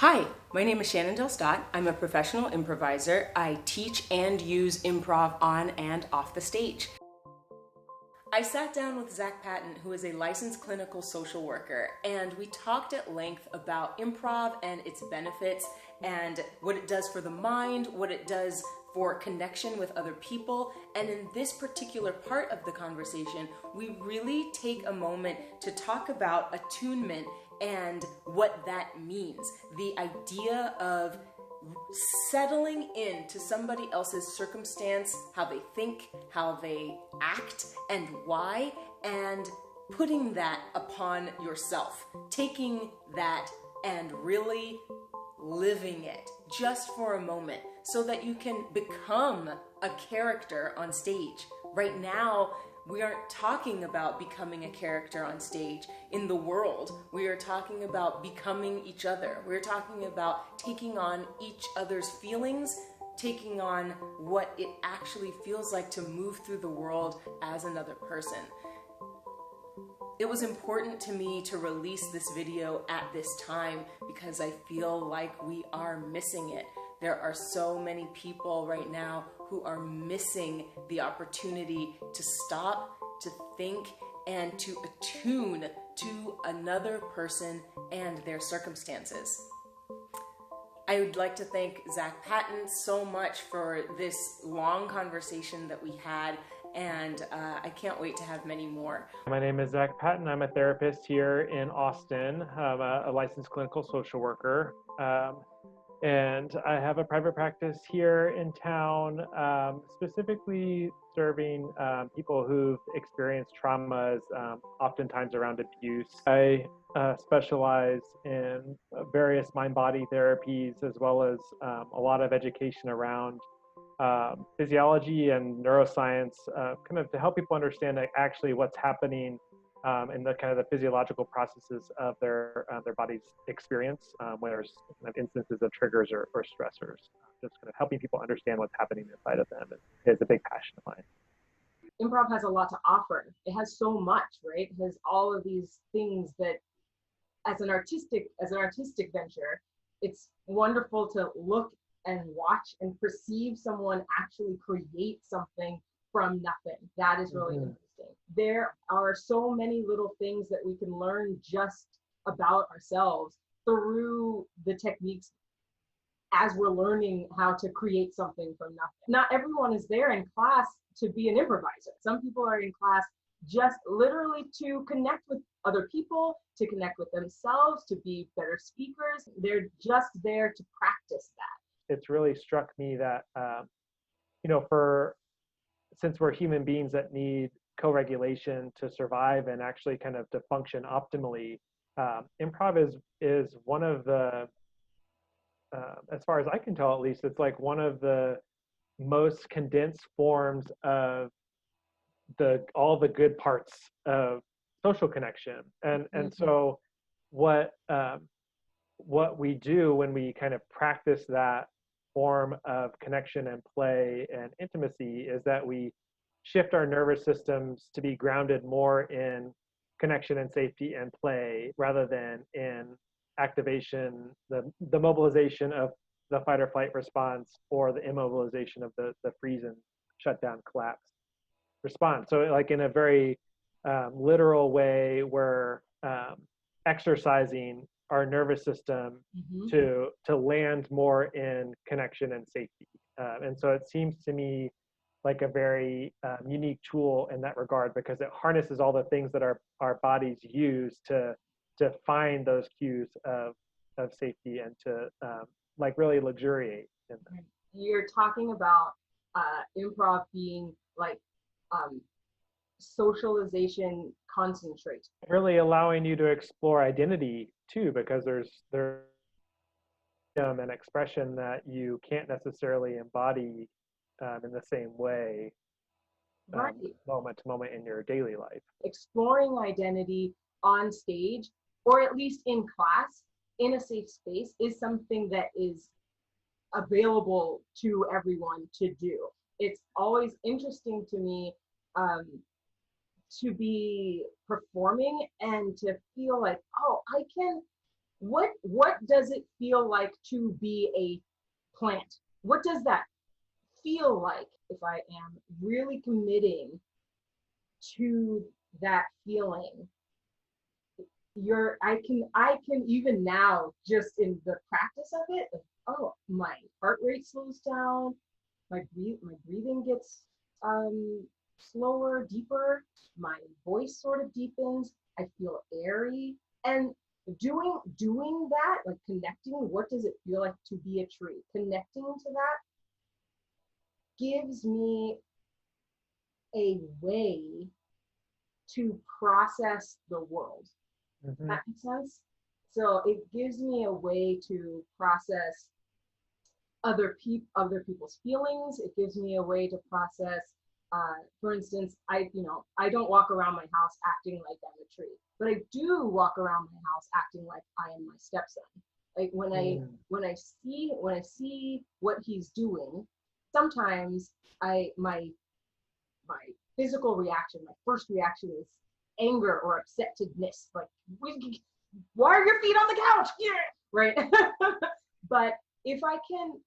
Hi, my name is Shannon Del Stott. I'm a professional improviser. I teach and use improv on and off the stage. I sat down with Zach Patton, who is a licensed clinical social worker, and we talked at length about improv and its benefits and what it does for the mind, what it does for connection with other people. And in this particular part of the conversation, we really take a moment to talk about attunement and what that means. The idea of settling into somebody else's circumstance, how they think, how they act, and why, and putting that upon yourself, taking that and really living it just for a moment so that you can become a character on stage. Right now, we aren't talking about becoming a character on stage in the world. We are talking about becoming each other. We're talking about taking on each other's feelings, taking on what it actually feels like to move through the world as another person. It was important to me to release this video at this time because I feel like we are missing it. There are so many people right now who are missing the opportunity to stop, to think, and to attune to another person and their circumstances. I would like to thank Zach Patton so much for this long conversation that we had, and I can't wait to have many more. My name is Zach Patton. I'm a therapist here in Austin. I'm a licensed clinical social worker. And I have a private practice here in town, specifically serving people who've experienced traumas, oftentimes around abuse. I specialize in various mind-body therapies, as well as a lot of education around physiology and neuroscience, kind of to help people understand actually what's happening in the kind of the physiological processes of their body's experience, where there's kind of instances of triggers or stressors. Just kind of helping people understand what's happening inside of them is a big passion of mine. Improv has a lot to offer. It has so much, right? It has all of these things that, as an artistic venture, it's wonderful to look and watch and perceive someone actually create something from nothing. That is really interesting. There are so many little things that we can learn just about ourselves through the techniques as we're learning how to create something from nothing. Not everyone is there in class to be an improviser. Some people are in class just literally to connect with other people, to connect with themselves, to be better speakers. They're just there to practice that. It's really struck me that, since we're human beings that need co-regulation to survive and actually kind of to function optimally, improv is one of the, as far as I can tell at least, it's like one of the most condensed forms of all the good parts of social connection. And so what we do when we kind of practice that form of connection and play and intimacy is that we shift our nervous systems to be grounded more in connection and safety and play rather than in activation, the mobilization of the fight or flight response or the immobilization of the freeze and shutdown collapse response. So like in a very literal way, we're exercising our nervous system to land more in connection and safety. And so it seems to me like a very unique tool in that regard, because it harnesses all the things that our bodies use to find those cues of safety and to like really luxuriate in them. You're talking about improv being like socialization concentrate. Really allowing you to explore identity too, because there's an expression that you can't necessarily embody in the same way Right. moment to moment in your daily life. Exploring identity on stage, or at least in class, in a safe space, is something that is available to everyone to do. It's always interesting to me to be performing and to feel like, oh, I can what does it feel like to be a plant? What does that feel like if I am really committing to that feeling? I can even now, just in the practice of it, like, oh, my heart rate slows down, my breathing gets slower, deeper, my voice sort of deepens, I feel airy. And doing that, like connecting, what does it feel like to be a tree? Connecting to that gives me a way to process the world. Mm-hmm. That makes sense? So it gives me a way to process other people's feelings. It gives me a way to process, for instance, I don't walk around my house acting like I'm a tree, but I do walk around my house acting like I am my stepson. Like when I see what he's doing, sometimes my physical reaction, my first reaction is anger or upsetness, like, why are your feet on the couch? Yeah, right. But if I can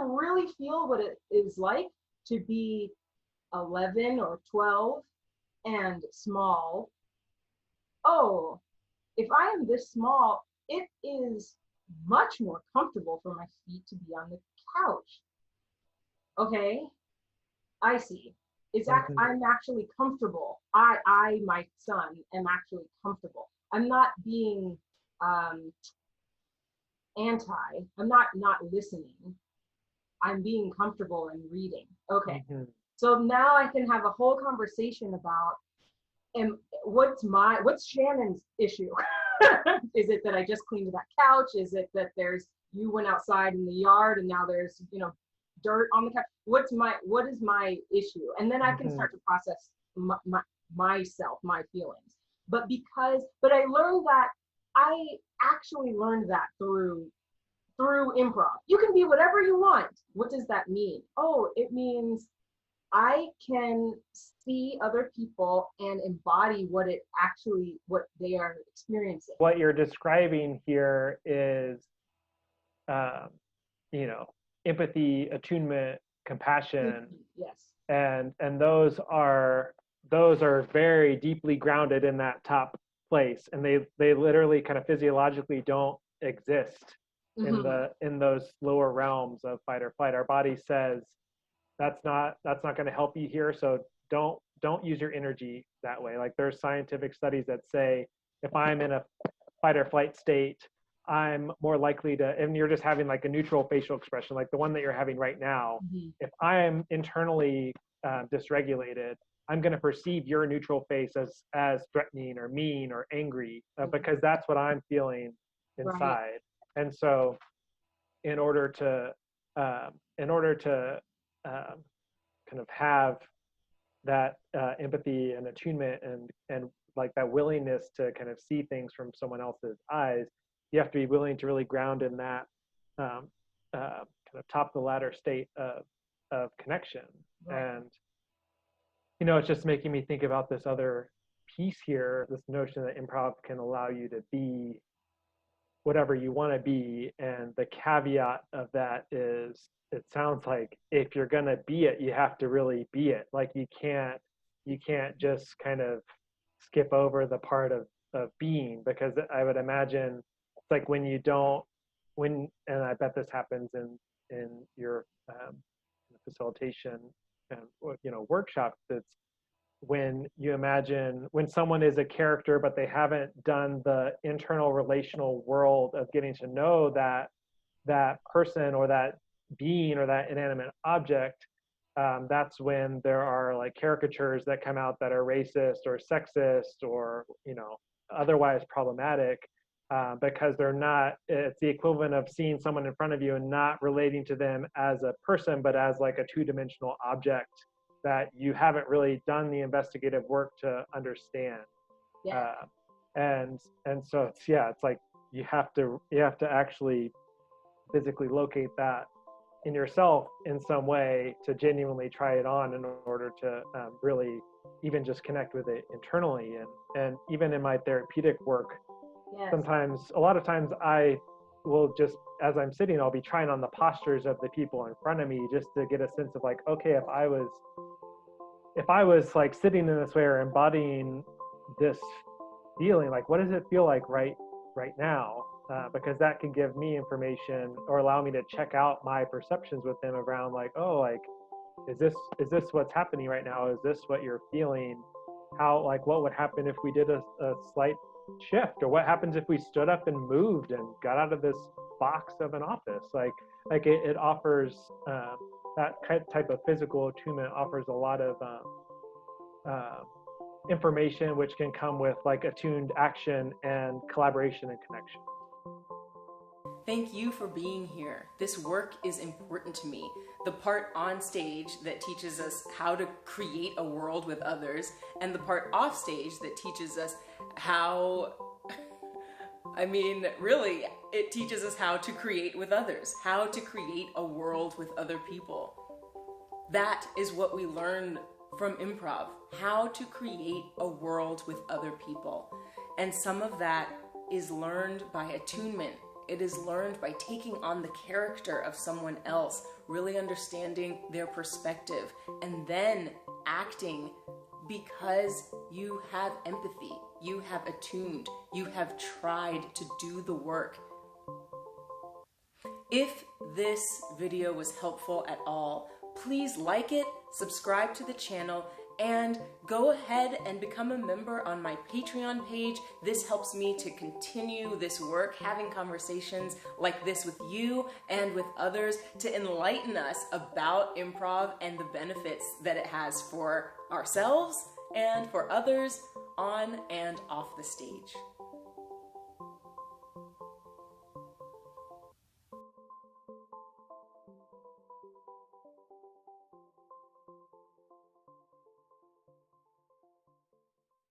really feel what it is like to be 11 or 12 and small, oh, if I am this small, it is much more comfortable for my feet to be on the couch. Okay, I see. I'm actually comfortable. My son, am actually comfortable. I'm not being anti. I'm not listening. I'm being comfortable and reading. Okay. Mm-hmm. So now I can have a whole conversation about, what's Shannon's issue? Is it that I just cleaned that couch? Is it that you went outside in the yard and now there's, dirt on the couch? What is my issue? And then I can start to process myself, my feelings. But I actually learned that through improv. You can be whatever you want. What does that mean? Oh, it means I can see other people and embody what they are experiencing. What you're describing here is, empathy, attunement, compassion. Yes. And those are very deeply grounded in that top place, and they literally kind of physiologically don't exist in those lower realms of fight or flight. Our body says that's not going to help you here, so don't use your energy that way. Like, there's scientific studies that say if I'm in a fight or flight state, I'm more likely to, and you're just having like a neutral facial expression, like the one that you're having right now. If I am internally dysregulated, I'm going to perceive your neutral face as threatening or mean or angry, because that's what I'm feeling inside. Right. And so, in order to kind of have that empathy and attunement and like that willingness to kind of see things from someone else's eyes, you have to be willing to really ground in that kind of top of the ladder state of connection. Right. And it's just making me think about this other piece here, this notion that improv can allow you to be whatever you want to be. And the caveat of that is, it sounds like if you're going to be it, you have to really be it. Like, you can't just kind of skip over the part of being, because I would imagine it's like and I bet this happens in your facilitation and workshops, it's when you imagine when someone is a character but they haven't done the internal relational world of getting to know that person or that being or that inanimate object, that's when there are like caricatures that come out that are racist or sexist or otherwise problematic, because they're not, it's the equivalent of seeing someone in front of you and not relating to them as a person, but as like a two-dimensional object that you haven't really done the investigative work to understand. Yeah. And so it's like you have to actually physically locate that in yourself in some way to genuinely try it on in order to really even just connect with it internally. And even in my therapeutic work, Yes. sometimes, a lot of times I will just, as I'm sitting, I'll be trying on the postures of the people in front of me just to get a sense of like, okay, if I was like sitting in this way or embodying this feeling, like what does it feel like right now? Because that can give me information or allow me to check out my perceptions with them around like, oh, like is this what's happening right now? Is this what you're feeling? How, like, what would happen if we did a slight shift, or what happens if we stood up and moved and got out of this box of an office? Like it offers that type of physical attunement offers a lot of information, which can come with like attuned action and collaboration and connection. Thank you for being here. This work is important to me. The part on stage that teaches us how to create a world with others, and the part off stage that teaches us how, really, it teaches us how to create with others, how to create a world with other people. That is what we learn from improv, how to create a world with other people. And some of that is learned by attunement. It is learned by taking on the character of someone else, really understanding their perspective, and then acting because you have empathy, you have attuned, you have tried to do the work. If this video was helpful at all, please like it, subscribe to the channel, and go ahead and become a member on my Patreon page. This helps me to continue this work, having conversations like this with you and with others to enlighten us about improv and the benefits that it has for ourselves and for others on and off the stage.